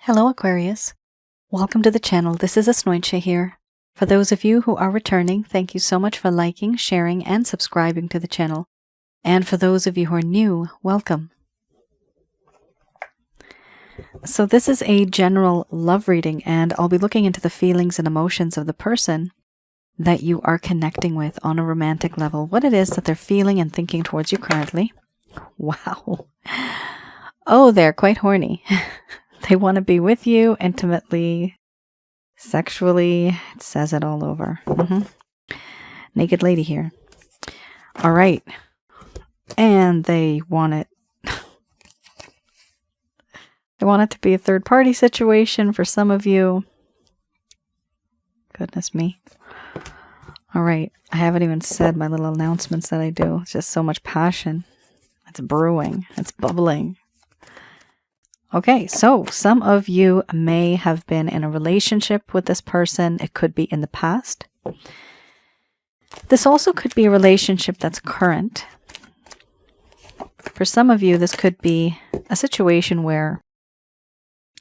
Hello Aquarius. Welcome to the channel. This is Asnointia here. For those of you who are returning, thank you so much for liking, sharing, and subscribing to the channel. And for those of you who are new, welcome. So this is a general love reading, and I'll be looking into the feelings and emotions of the person that you are connecting with on a romantic level. What it is that they're feeling and thinking towards you currently. Wow. Oh, they're quite horny. They want to be with you intimately, sexually. It says it all over. Naked lady here. All right. And they want it. They want it to be a third party situation for some of you. Goodness me. All right. I haven't even said my little announcements that I do. It's just so much passion. It's brewing. It's bubbling. Okay, so some of you may have been in a relationship with this person. It could be in the past. This also could be a relationship that's current. For some of you, this could be a situation where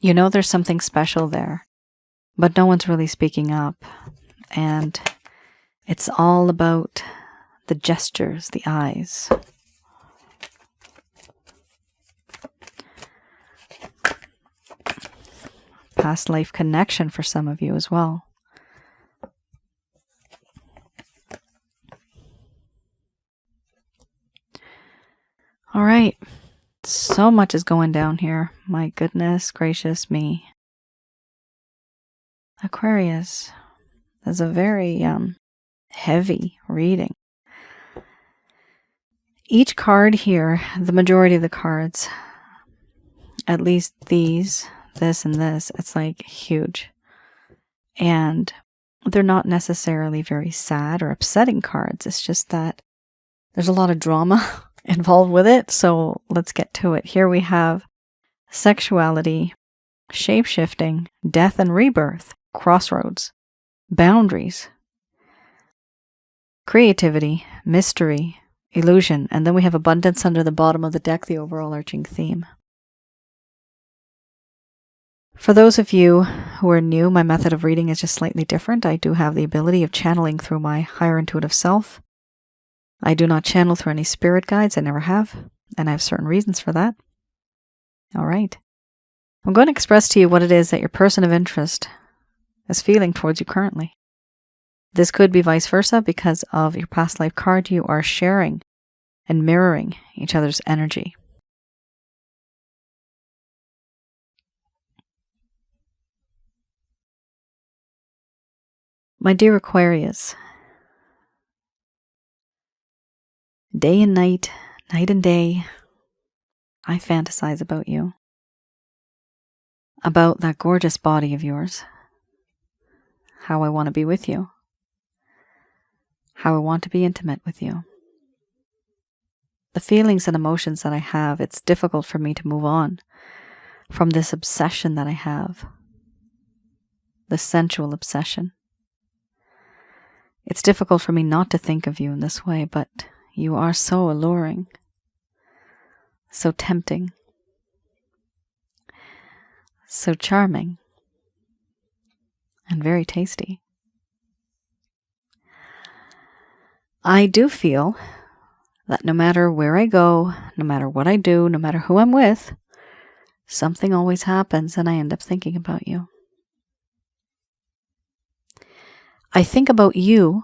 you know there's something special there, but no one's really speaking up. And it's all about the gestures, the eyes. Past life connection for some of you as well. All right. So much is going down here. My goodness gracious me. Aquarius. That's a very heavy reading. Each card here, the majority of the cards, at least these, this and this, it's like huge. And they're not necessarily very sad or upsetting cards. It's just that there's a lot of drama involved with it. So let's get to it. Here we have sexuality, shape-shifting, death and rebirth, crossroads, boundaries, creativity, mystery, illusion, and then we have abundance under the bottom of the deck, the overall arching theme. For those of you who are new, my method of reading is just slightly different. I do have the ability of channeling through my higher intuitive self. I do not channel through any spirit guides. I never have, and I have certain reasons for that. All right. I'm going to express to you what it is that your person of interest is feeling towards you currently. This could be vice versa because of your past life card. You are sharing and mirroring each other's energy. My dear Aquarius, day and night, night and day, I fantasize about you, about that gorgeous body of yours, how I want to be with you, how I want to be intimate with you. The feelings and emotions that I have, it's difficult for me to move on from this obsession that I have, the sensual obsession. It's difficult for me not to think of you in this way, but you are so alluring, so tempting, so charming, and very tasty. I do feel that no matter where I go, no matter what I do, no matter who I'm with, something always happens and I end up thinking about you. I think about you,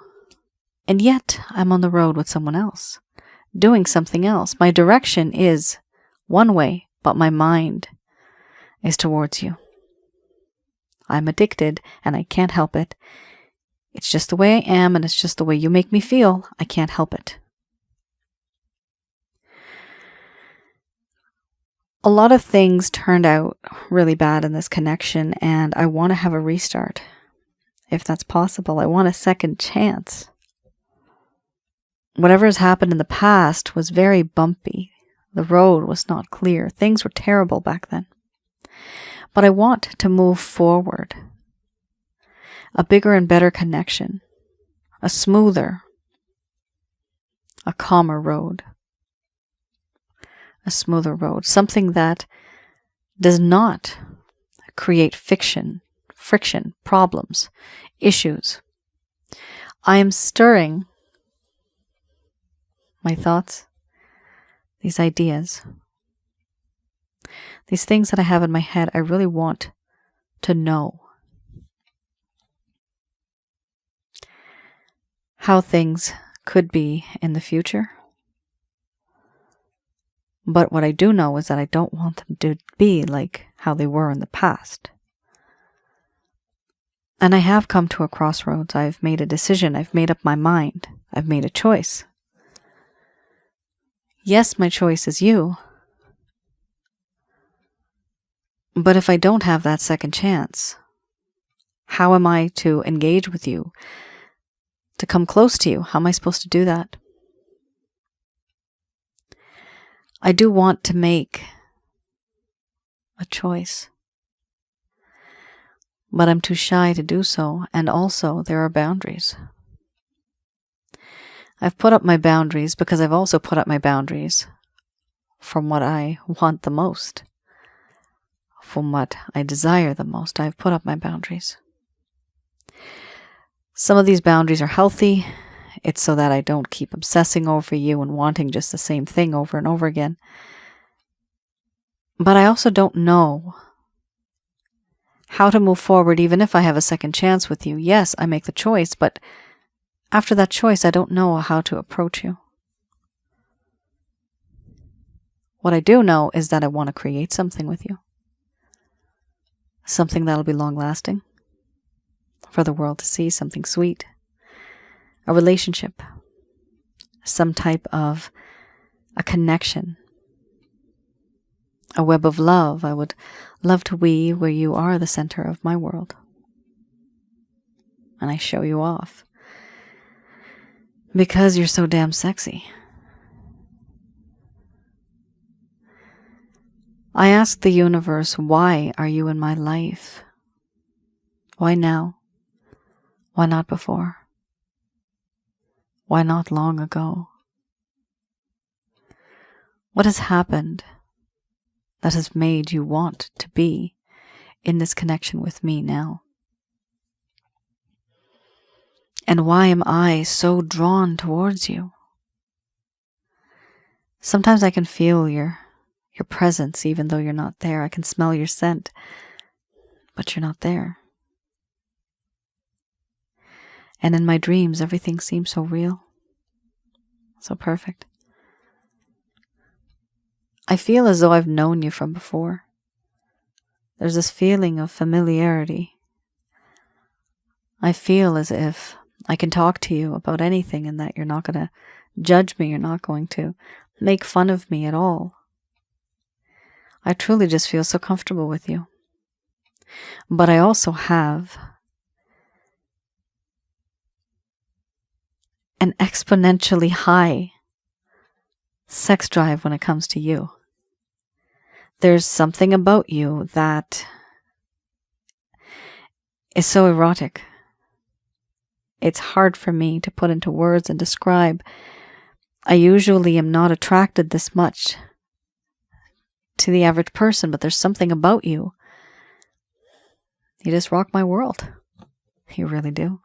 and yet I'm on the road with someone else, doing something else. My direction is one way, but my mind is towards you. I'm addicted, and I can't help it. It's just the way I am, and it's just the way you make me feel. I can't help it. A lot of things turned out really bad in this connection, and I want to have a restart. If that's possible, I want a second chance. Whatever has happened in the past was very bumpy. The road was not clear. Things were terrible back then. But I want to move forward. A bigger and better connection. A smoother, a calmer road. A smoother road. Something that does not create friction, problems, issues. I am stirring my thoughts, these ideas, these things that I have in my head. I really want to know how things could be in the future. But what I do know is that I don't want them to be like how they were in the past. And I have come to a crossroads. I've made a decision. I've made up my mind. I've made a choice. Yes, my choice is you. But if I don't have that second chance, how am I to engage with you? To come close to you? How am I supposed to do that? I do want to make a choice, but I'm too shy to do so, and also there are boundaries. I've put up my boundaries because I've also put up my boundaries from what I want the most, from what I desire the most. I've put up my boundaries. Some of these boundaries are healthy. It's so that I don't keep obsessing over you and wanting just the same thing over and over again. But I also don't know how to move forward even if I have a second chance with you. Yes, I make the choice, but after that choice, I don't know how to approach you. What I do know is that I want to create something with you. Something that'll be long-lasting, for the world to see, something sweet. A relationship, some type of a connection, a web of love. I would love to weave where you are the center of my world. And I show you off. Because you're so damn sexy. I ask the universe, why are you in my life? Why now? Why not before? Why not long ago? What has happened that has made you want to be in this connection with me now? And why am I so drawn towards you? Sometimes I can feel your presence even though you're not there. I can smell your scent, but you're not there. And in my dreams, everything seems so real, so perfect. I feel as though I've known you from before. There's this feeling of familiarity. I feel as if I can talk to you about anything and that you're not going to judge me. You're not going to make fun of me at all. I truly just feel so comfortable with you. But I also have an exponentially high sex drive when it comes to you. There's something about you that is so erotic. It's hard for me to put into words and describe. I usually am not attracted this much to the average person, but there's something about you. You just rock my world. You really do.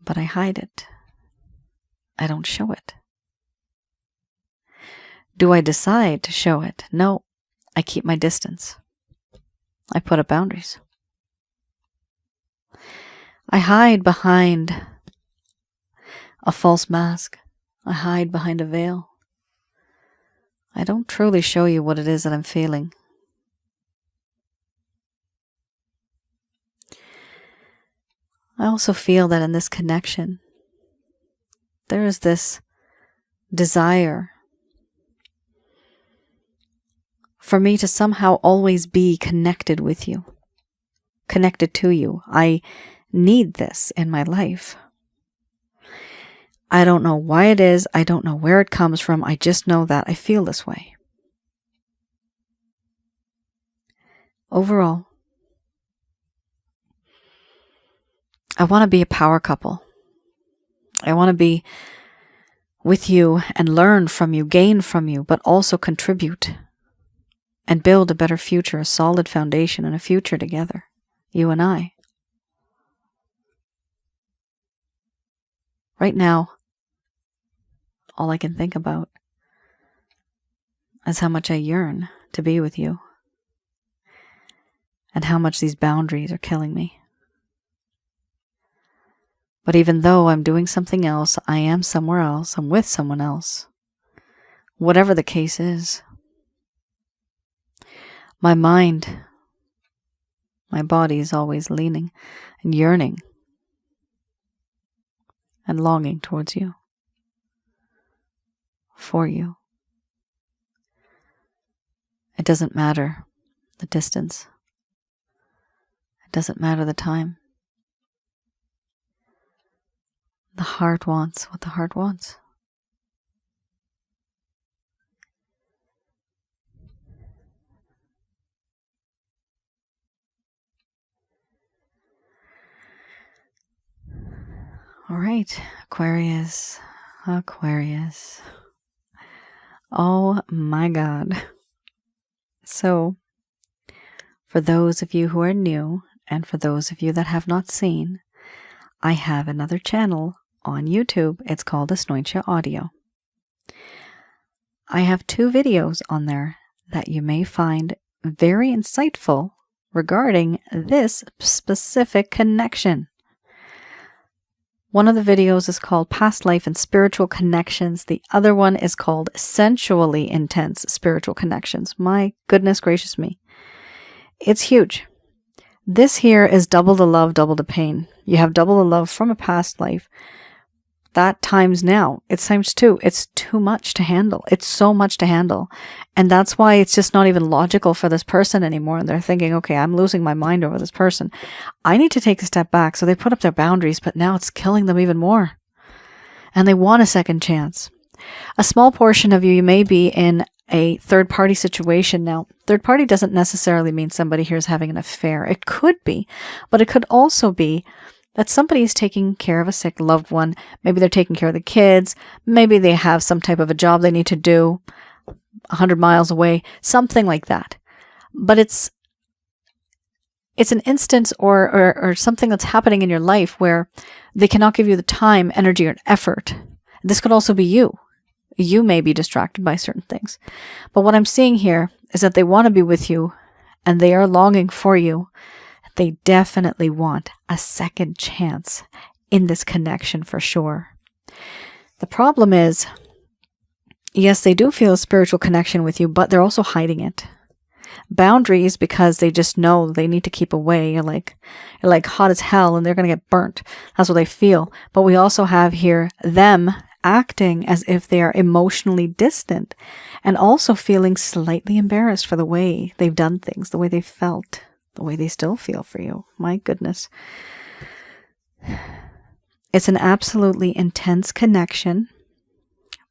But I hide it. I don't show it. Do I decide to show it? No, I keep my distance. I put up boundaries. I hide behind a false mask. I hide behind a veil. I don't truly show you what it is that I'm feeling. I also feel that in this connection, there is this desire for me to somehow always be connected with you, connected to you. I need this in my life. I don't know why it is. I don't know where it comes from. I just know that I feel this way. Overall, I want to be a power couple. I want to be with you and learn from you, gain from you, but also contribute. and build a better future, a solid foundation and a future together, you and I. Right now, all I can think about is how much I yearn to be with you and how much these boundaries are killing me. But even though I'm doing something else, I am somewhere else, I'm with someone else. Whatever the case is, my mind, my body is always leaning and yearning and longing towards you, for you. It doesn't matter the distance. It doesn't matter the time. The heart wants what the heart wants. All right, Aquarius, Aquarius. Oh my God. So, for those of you who are new, and for those of you that have not seen, I have another channel on YouTube. It's called Asnointia Audio. I have 2 videos on there that you may find very insightful regarding this specific connection. One of the videos is called Past Life and Spiritual Connections. The other one is called Sensually Intense Spiritual Connections. My goodness gracious me. It's huge. This here is double the love, double the pain. You have double the love from a past life. That times now. It's times 2. It's too much to handle. It's so much to handle. And that's why it's just not even logical for this person anymore. And they're thinking, okay, I'm losing my mind over this person. I need to take a step back. So they put up their boundaries, but now it's killing them even more. And they want a second chance. A small portion of you may be in a third-party situation. Now, third-party doesn't necessarily mean somebody here is having an affair. It could be, but it could also be that somebody is taking care of a sick loved one. Maybe they're taking care of the kids. Maybe they have some type of a job they need to do 100 miles away, something like that. But it's an instance or something that's happening in your life where they cannot give you the time, energy, or effort. This could also be you. You may be distracted by certain things. But what I'm seeing here is that they want to be with you and they are longing for you. They definitely want a second chance in this connection for sure. The problem is, yes, they do feel a spiritual connection with you, but they're also hiding it. Boundaries, because they just know they need to keep away. You're like hot as hell and they're going to get burnt. That's what they feel. But we also have here them acting as if they are emotionally distant and also feeling slightly embarrassed for the way they've done things, the way they felt, the way they still feel for you. My goodness. It's an absolutely intense connection.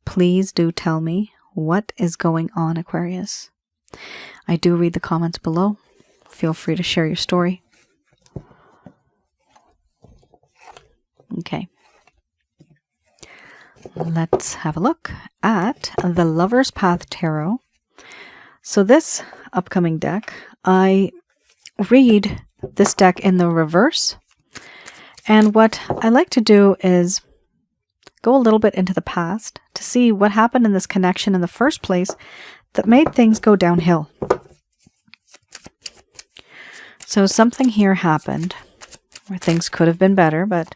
Please do tell me what is going on, Aquarius. I do read the comments below. Feel free to share your story. Okay. Let's have a look at the Lover's Path Tarot. So this upcoming deck, I read this deck in the reverse. And what I like to do is go a little bit into the past to see what happened in this connection in the first place that made things go downhill. So something here happened where things could have been better, but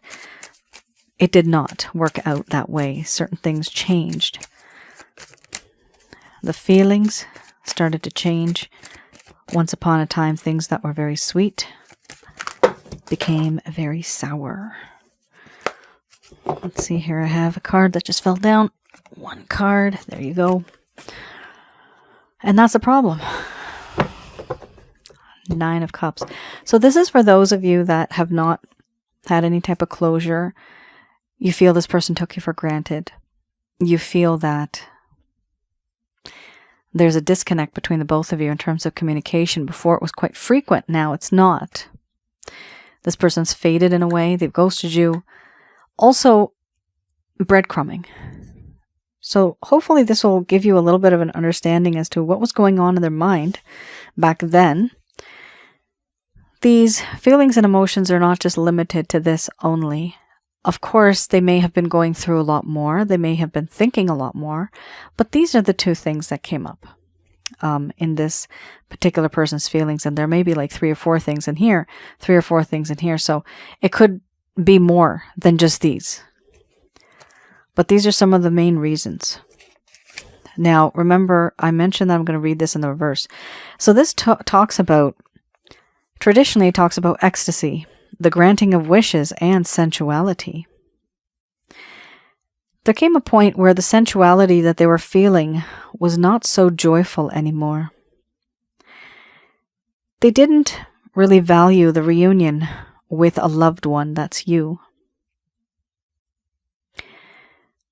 it did not work out that way. Certain things changed. The feelings started to change. Once upon a time, things that were very sweet became very sour. Let's see here. I have a card that just fell down. One card. There you go. And that's a problem. 9 of Cups. So this is for those of you that have not had any type of closure. You feel this person took you for granted. You feel that there's a disconnect between the both of you in terms of communication. Before it was quite frequent. Now it's not. This person's faded in a way. They've ghosted you. Also, breadcrumbing. So hopefully this will give you a little bit of an understanding as to what was going on in their mind back then. These feelings and emotions are not just limited to this only. Of course, they may have been going through a lot more. They may have been thinking a lot more. But these are the two things that came up in this particular person's feelings. And there may be like 3 or 4 things in here, 3 or 4 things in here. So it could be more than just these. But these are some of the main reasons. Now, remember, I mentioned that I'm going to read this in the reverse. So this talks about, traditionally it talks about ecstasy, the granting of wishes, and sensuality. There came a point where the sensuality that they were feeling was not so joyful anymore. They didn't really value the reunion with a loved one, that's you.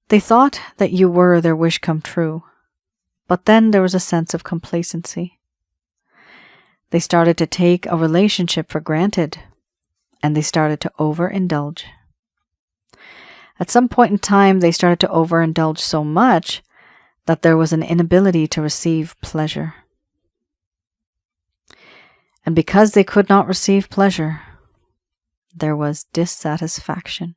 They thought that you were their wish come true, but then there was a sense of complacency. They started to take a relationship for granted, and they started to overindulge. At some point in time, they started to overindulge so much that there was an inability to receive pleasure. And because they could not receive pleasure, there was dissatisfaction.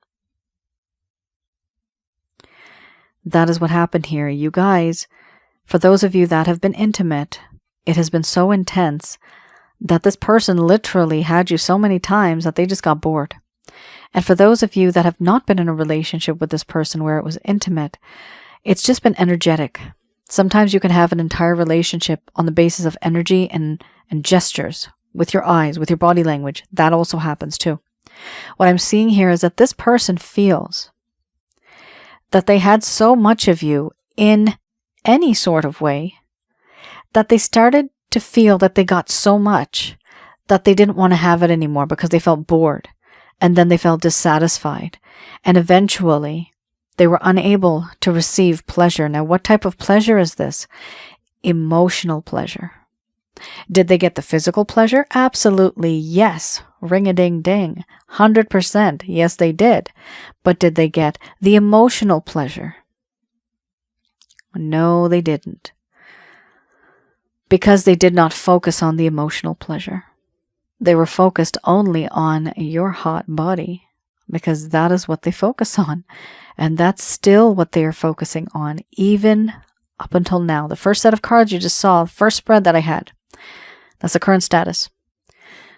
That is what happened here. You guys, for those of you that have been intimate, it has been so intense that this person literally had you so many times that they just got bored. And for those of you that have not been in a relationship with this person where it was intimate, it's just been energetic. Sometimes you can have an entire relationship on the basis of energy and gestures, with your eyes, with your body language. That also happens too. What I'm seeing here is that this person feels that they had so much of you in any sort of way that they started to feel that they got so much that they didn't want to have it anymore because they felt bored, and then they felt dissatisfied, and eventually they were unable to receive pleasure. Now, what type of pleasure is this? Emotional pleasure. Did they get the physical pleasure? Absolutely yes. Ring-a-ding-ding. 100%. Yes, they did. But did they get the emotional pleasure? No, they didn't. Because they did not focus on the emotional pleasure. They were focused only on your hot body, because that is what they focus on. And that's still what they are focusing on, even up until now. The first set of cards you just saw, first spread that I had, that's the current status.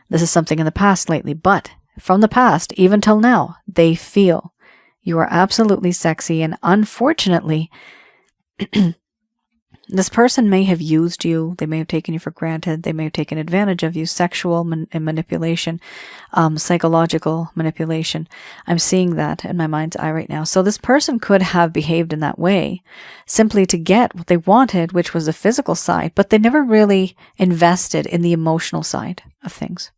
This is something in the past lately, but from the past, even till now, they feel you are absolutely sexy. And unfortunately, this person may have used you. They may have taken you for granted. They may have taken advantage of you. Sexual manipulation, psychological manipulation. I'm seeing that in my mind's eye right now. So this person could have behaved in that way simply to get what they wanted, which was the physical side, but they never really invested in the emotional side of things.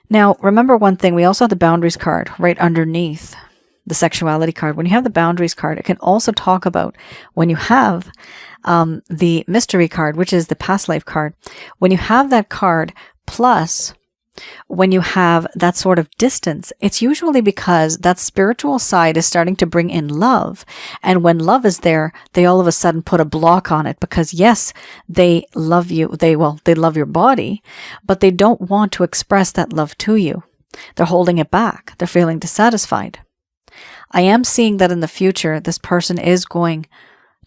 Now, remember one thing. We also have the boundaries card right underneath the sexuality card. When you have the boundaries card, it can also talk about when you have the mystery card, which is the past life card. When you have that card, plus when you have that sort of distance, it's usually because that spiritual side is starting to bring in love. And when love is there, they all of a sudden put a block on it because yes, they love you. They love your body, but they don't want to express that love to you. They're holding it back. They're feeling dissatisfied. I am seeing that in the future, this person is going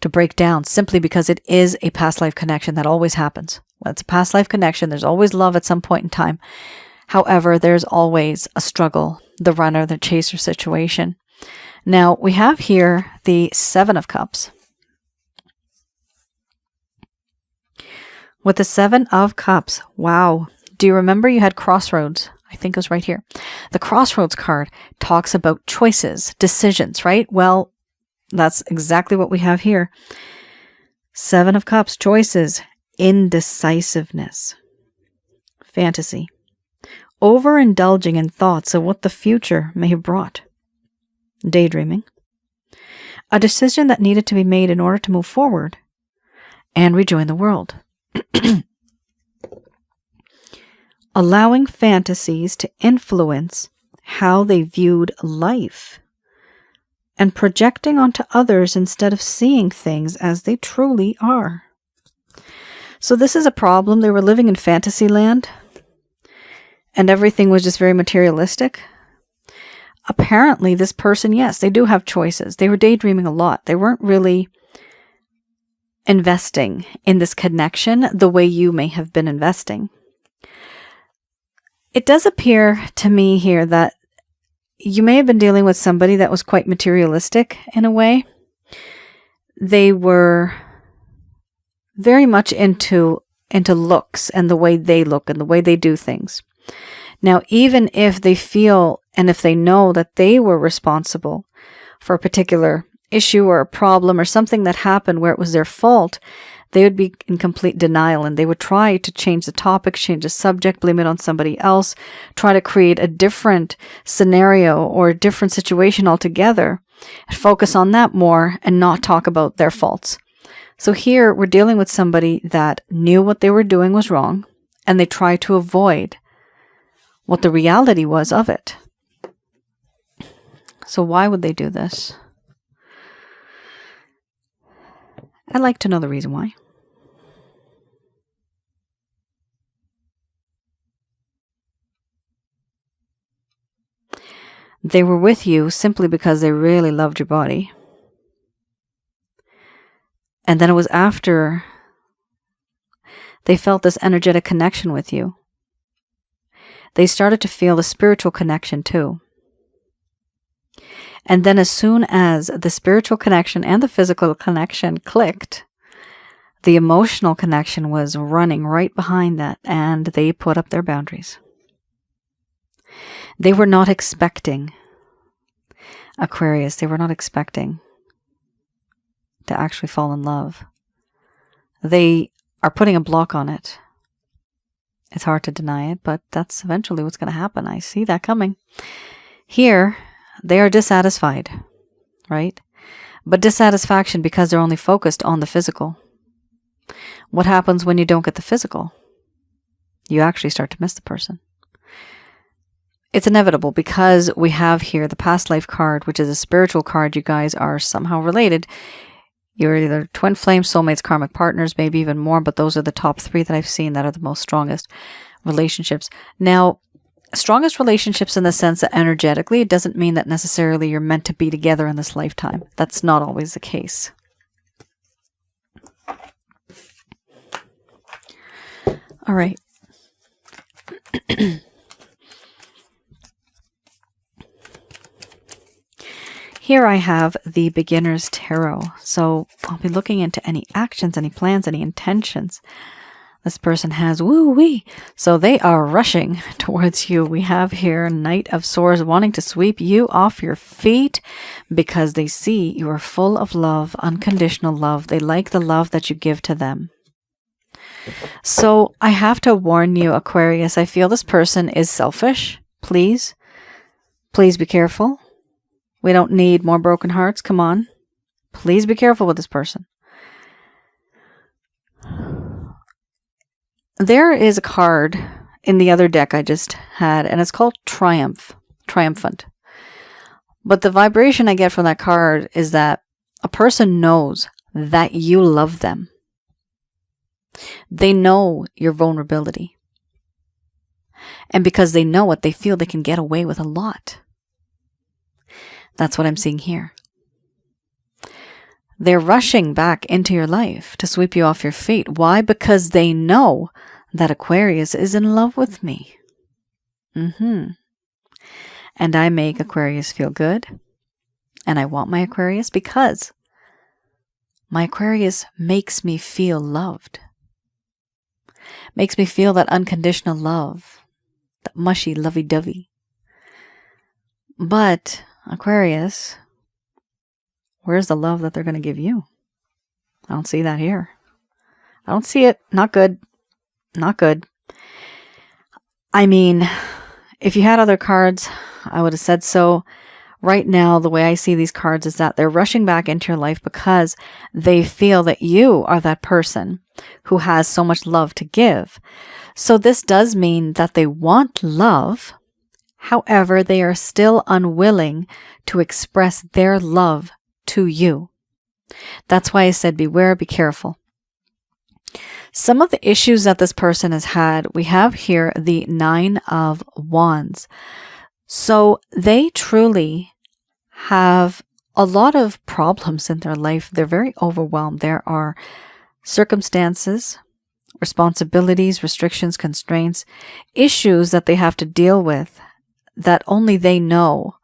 to break down simply because it is a past life connection. That always happens. When it's a past life connection, there's always love at some point in time. However, there's always a struggle, the runner, the chaser situation. Now, we have here the 7 of Cups. With the 7 of Cups, wow. Do you remember you had Crossroads? I think it was right here. The Crossroads card talks about choices, decisions, right? Well, that's exactly what we have here. 7 of Cups, choices, indecisiveness, fantasy, overindulging in thoughts of what the future may have brought, daydreaming, a decision that needed to be made in order to move forward and rejoin the world. Allowing fantasies to influence how they viewed life and projecting onto others instead of seeing things as they truly are. So this is a problem. They were living in fantasy land, and everything was just very materialistic. Apparently, this person, yes, they do have choices. They were daydreaming a lot. They weren't really investing in this connection the way you may have been investing. It does appear to me here that you may have been dealing with somebody that was quite materialistic in a way. They were very much into looks and the way they look and the way they do things. Now, even if they feel and if they know that they were responsible for a particular issue or a problem or something that happened where it was their fault, they would be in complete denial, and they would try to change the topic, change the subject, blame it on somebody else, try to create a different scenario or a different situation altogether, and focus on that more and not talk about their faults. So here we're dealing with somebody that knew what they were doing was wrong, and they tried to avoid what the reality was of it. So why would they do this? I'd like to know the reason why. They were with you simply because they really loved your body. And then it was after they felt this energetic connection with you. They started to feel the spiritual connection too. And then as soon as the spiritual connection and the physical connection clicked, the emotional connection was running right behind that, and they put up their boundaries. They were not expecting, Aquarius, they were not expecting to actually fall in love. They are putting a block on it. It's hard to deny it, but that's eventually what's going to happen. I see that coming. Here, they are dissatisfied, right? But dissatisfaction because they're only focused on the physical. What happens when you don't get the physical? You actually start to miss the person. It's inevitable because we have here the past life card, which is a spiritual card. You guys are somehow related. You're either twin flame, soulmates, karmic partners, maybe even more, but those are the top 3 that I've seen that are the most strongest relationships. Now, strongest relationships in the sense that energetically, it doesn't mean that necessarily you're meant to be together in this lifetime. That's not always the case. All right. Here I have the Beginner's Tarot. So I'll be looking into any actions, any plans, any intentions this person has. Woo-wee. So they are rushing towards you. We have here Knight of Swords wanting to sweep you off your feet because they see you are full of love, unconditional love. They like the love that you give to them. So I have to warn you, Aquarius, I feel this person is selfish. Please be careful. We don't need more broken hearts. Come on. Please be careful with this person. There is a card in the other deck I just had, and it's called Triumphant. But the vibration I get from that card is that a person knows that you love them. They know your vulnerability. And because they know it, they feel they can get away with a lot. That's what I'm seeing here. They're rushing back into your life to sweep you off your feet. Why? Because they know that Aquarius is in love with me. And I make Aquarius feel good. And I want my Aquarius because my Aquarius makes me feel loved. Makes me feel that unconditional love. That mushy, lovey-dovey. But Aquarius, where's the love that they're going to give you? I don't see that here. I don't see it. Not good. Not good. I mean, if you had other cards, I would have said so. Right now, the way I see these cards is that they're rushing back into your life because they feel that you are that person who has so much love to give. So this does mean that they want love. However, they are still unwilling to express their love to you. That's why I said beware, be careful. Some of the issues that this person has had, we have here the 9 of Wands. So they truly have a lot of problems in their life. They're very overwhelmed. There are circumstances, responsibilities, restrictions, constraints, issues that they have to deal with that only they know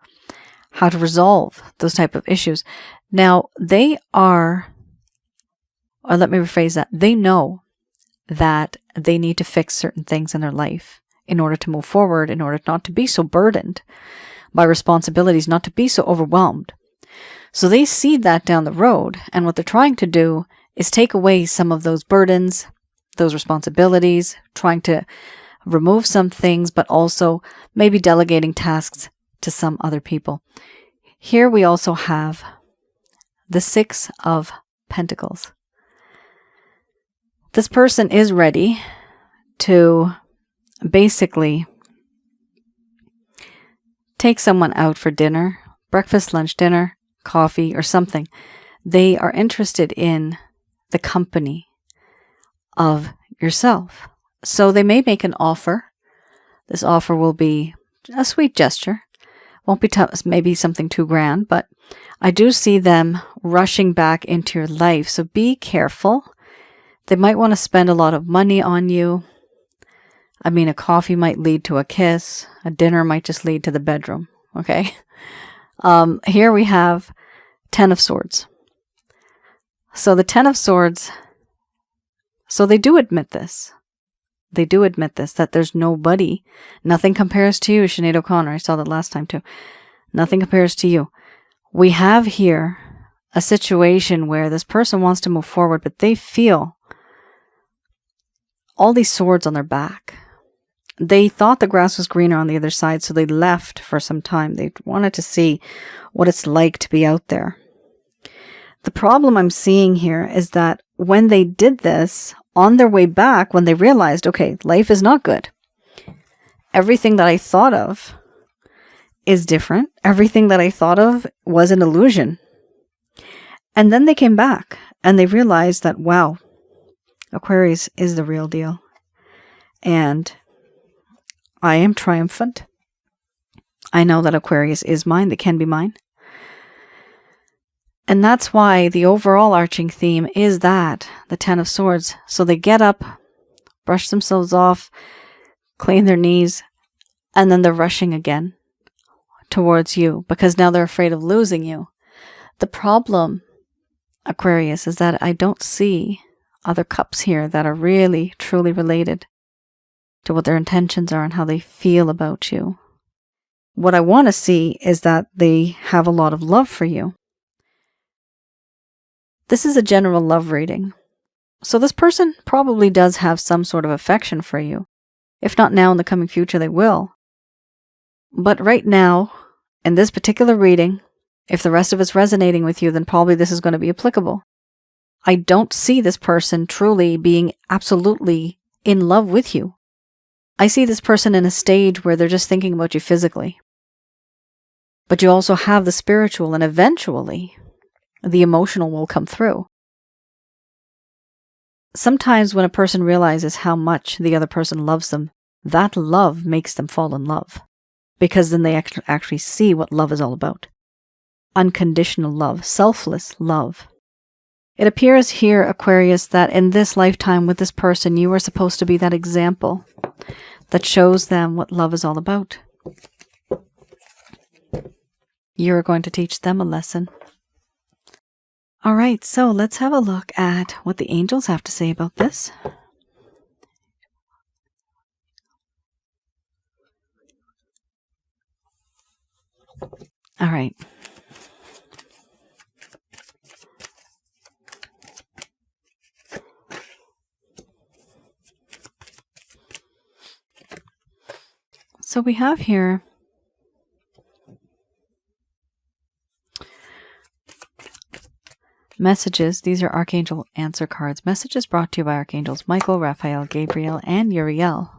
how to resolve those type of issues. Now, they are, or let me rephrase that, they know that they need to fix certain things in their life in order to move forward, in order not to be so burdened by responsibilities, not to be so overwhelmed. So they see that down the road, and what they're trying to do is take away some of those burdens, those responsibilities, trying to remove some things, but also maybe delegating tasks to some other people. Here we also have the 6 of Pentacles. This person is ready to basically take someone out for dinner, breakfast, lunch, dinner, coffee, or something. They are interested in the company of yourself. So they may make an offer. This offer will be a sweet gesture. Won't be maybe something too grand, but I do see them rushing back into your life. So be careful. They might want to spend a lot of money on you. I mean, a coffee might lead to a kiss. A dinner might just lead to the bedroom. Okay. Here we have 10 of Swords. So the 10 of Swords, so they do admit this. They do admit this, that there's nobody, nothing compares to you, Sinead O'Connor. I saw that last time too. Nothing compares to you. We have here a situation where this person wants to move forward, but they feel all these swords on their back. They thought the grass was greener on the other side, so they left for some time. They wanted to see what it's like to be out there. The problem I'm seeing here is that when they did this, on their way back, when they realized, okay, life is not good. Everything that I thought of is different. Everything that I thought of was an illusion. And then they came back and they realized that, wow, Aquarius is the real deal. And I am triumphant. I know that Aquarius is mine, that can be mine. And that's why the overall arching theme is that, the 10 of Swords. So they get up, brush themselves off, clean their knees, and then they're rushing again towards you because now they're afraid of losing you. The problem, Aquarius, is that I don't see other cups here that are really, truly related to what their intentions are and how they feel about you. What I want to see is that they have a lot of love for you. This is a general love reading. So this person probably does have some sort of affection for you. If not now, in the coming future, they will. But right now, in this particular reading, if the rest of it's resonating with you, then probably this is going to be applicable. I don't see this person truly being absolutely in love with you. I see this person in a stage where they're just thinking about you physically. But you also have the spiritual, and eventually the emotional will come through. Sometimes when a person realizes how much the other person loves them, that love makes them fall in love. Because then they actually see what love is all about. Unconditional love, selfless love. It appears here, Aquarius, that in this lifetime with this person, you are supposed to be that example that shows them what love is all about. You're going to teach them a lesson. All right, so let's have a look at what the angels have to say about this. All right. So we have here messages. These are Archangel answer cards. Messages brought to you by Archangels Michael, Raphael, Gabriel, and Uriel.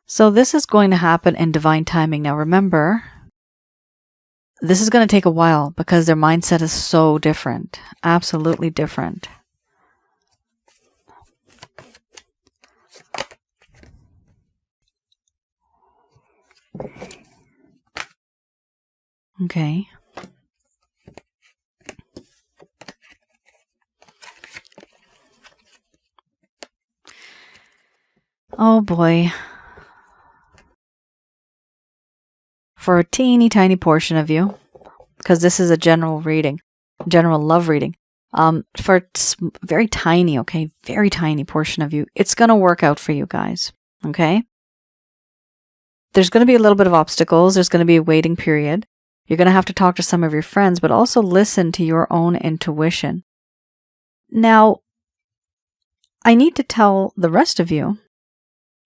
So this is going to happen in divine timing. Now remember, this is going to take a while because their mindset is so different. Absolutely different. Okay. Oh boy. For a teeny tiny portion of you, because this is a general reading, general love reading, for a very tiny, okay, very tiny portion of you, it's going to work out for you guys, okay? There's going to be a little bit of obstacles. There's going to be a waiting period. You're going to have to talk to some of your friends, but also listen to your own intuition. Now, I need to tell the rest of you,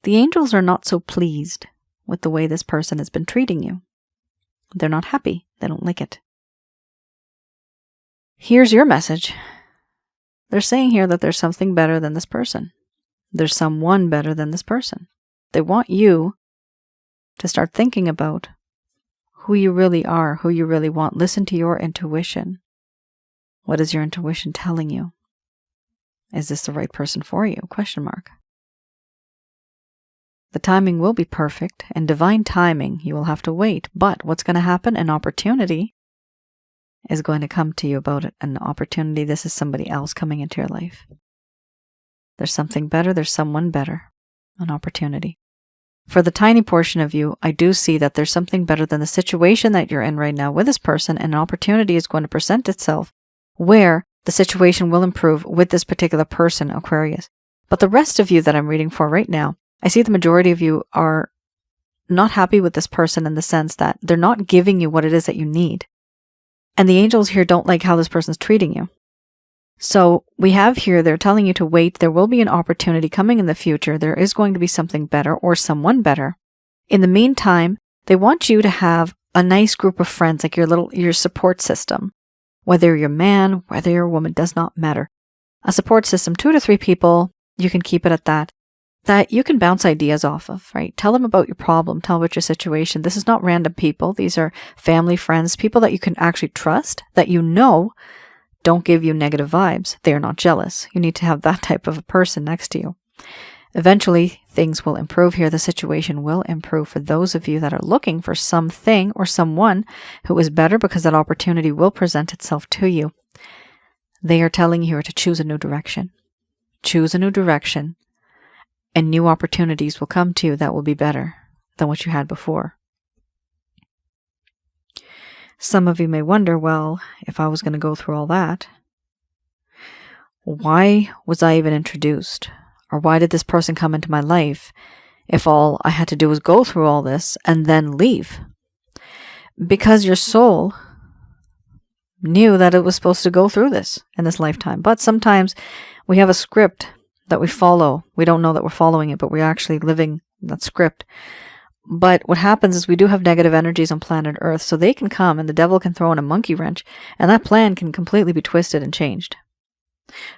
the angels are not so pleased with the way this person has been treating you. They're not happy. They don't like it. Here's your message. They're saying here that there's something better than this person. There's someone better than this person. They want you to start thinking about who you really are, who you really want. Listen to your intuition. What is your intuition telling you? Is this the right person for you? Question mark. The timing will be perfect. In divine timing, you will have to wait. But what's going to happen? An opportunity is going to come to you about it. An opportunity. This is somebody else coming into your life. There's something better. There's someone better. An opportunity. For the tiny portion of you, I do see that there's something better than the situation that you're in right now with this person, and an opportunity is going to present itself where the situation will improve with this particular person, Aquarius. But the rest of you that I'm reading for right now, I see the majority of you are not happy with this person in the sense that they're not giving you what it is that you need. And the angels here don't like how this person's treating you. So we have here, they're telling you to wait. There will be an opportunity coming in the future. There is going to be something better or someone better. In the meantime, they want you to have a nice group of friends, like your support system. Whether you're a man, whether you're a woman, does not matter. A support system, 2 to 3 people, you can keep it at that you can bounce ideas off of, right? Tell them about your problem. Tell them about your situation. This is not random people. These are family, friends, people that you can actually trust, that you know don't give you negative vibes. They are not jealous. You need to have that type of a person next to you. Eventually, things will improve here. The situation will improve for those of you that are looking for something or someone who is better, because that opportunity will present itself to you. They are telling you to choose a new direction. Choose a new direction, and new opportunities will come to you that will be better than what you had before. Some of you may wonder, well, if I was going to go through all that, why was I even introduced? Or why did this person come into my life if all I had to do was go through all this and then leave? Because your soul knew that it was supposed to go through this in this lifetime. But sometimes we have a script that we follow. We don't know that we're following it, but we're actually living that script. But what happens is we do have negative energies on planet Earth, so they can come and the devil can throw in a monkey wrench, and that plan can completely be twisted and changed.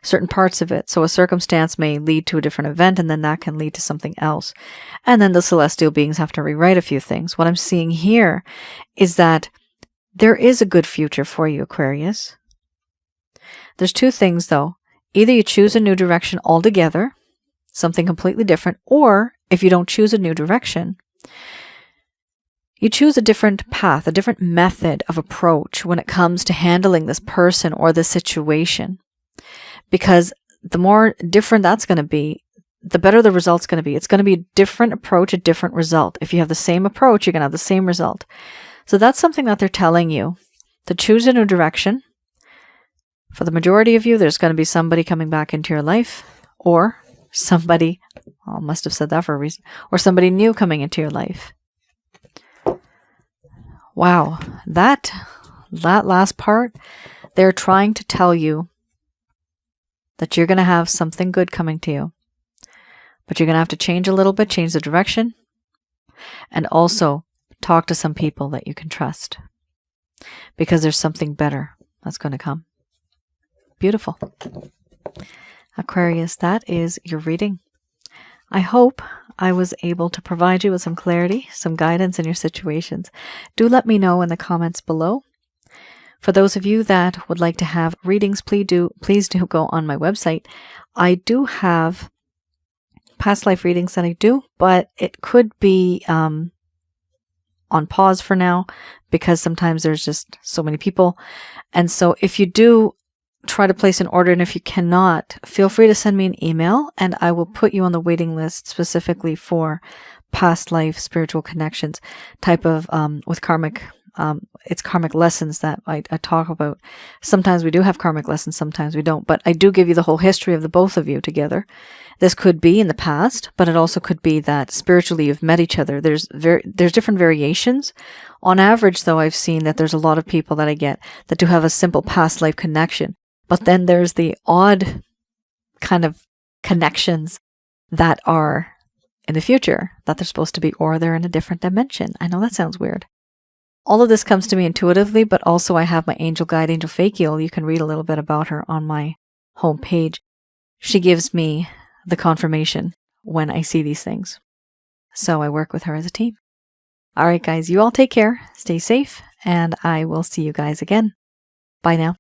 Certain parts of it. So a circumstance may lead to a different event, and then that can lead to something else. And then the celestial beings have to rewrite a few things. What I'm seeing here is that there is a good future for you, Aquarius. There's 2 things, though. Either you choose a new direction altogether, something completely different, or if you don't choose a new direction, you choose a different path, a different method of approach when it comes to handling this person or this situation. Because the more different that's going to be, the better the result's going to be. It's going to be a different approach, a different result. If you have the same approach, you're going to have the same result. So that's something that they're telling you, to choose a new direction. For the majority of you, there's going to be somebody coming back into your life, or somebody, I must have said that for a reason, or somebody new coming into your life. Wow, that last part, they're trying to tell you that you're going to have something good coming to you. But you're going to have to change a little bit, change the direction, and also talk to some people that you can trust. Because there's something better that's going to come. Beautiful. Aquarius, that is your reading. I hope I was able to provide you with some clarity, some guidance in your situations. Do let me know in the comments below. For those of you that would like to have readings, please do go on my website. I do have past life readings that I do, but it could be on pause for now because sometimes there's just so many people. And so if you do try to place an order, and if you cannot, feel free to send me an email and I will put you on the waiting list specifically for past life spiritual connections type of with karmic it's karmic lessons that I talk about. Sometimes we do have karmic lessons, sometimes we don't, but I do give you the whole history of the both of you together. This could be in the past, but it also could be that spiritually you've met each other. There's different variations. On average, though, I've seen that there's a lot of people that I get that do have a simple past life connection. But then there's the odd kind of connections that are in the future, that they're supposed to be, or they're in a different dimension. I know that sounds weird. All of this comes to me intuitively, but also I have my angel guide, Angel Fakiel. You can read a little bit about her on my homepage. She gives me the confirmation when I see these things. So I work with her as a team. All right, guys, you all take care, stay safe, and I will see you guys again. Bye now.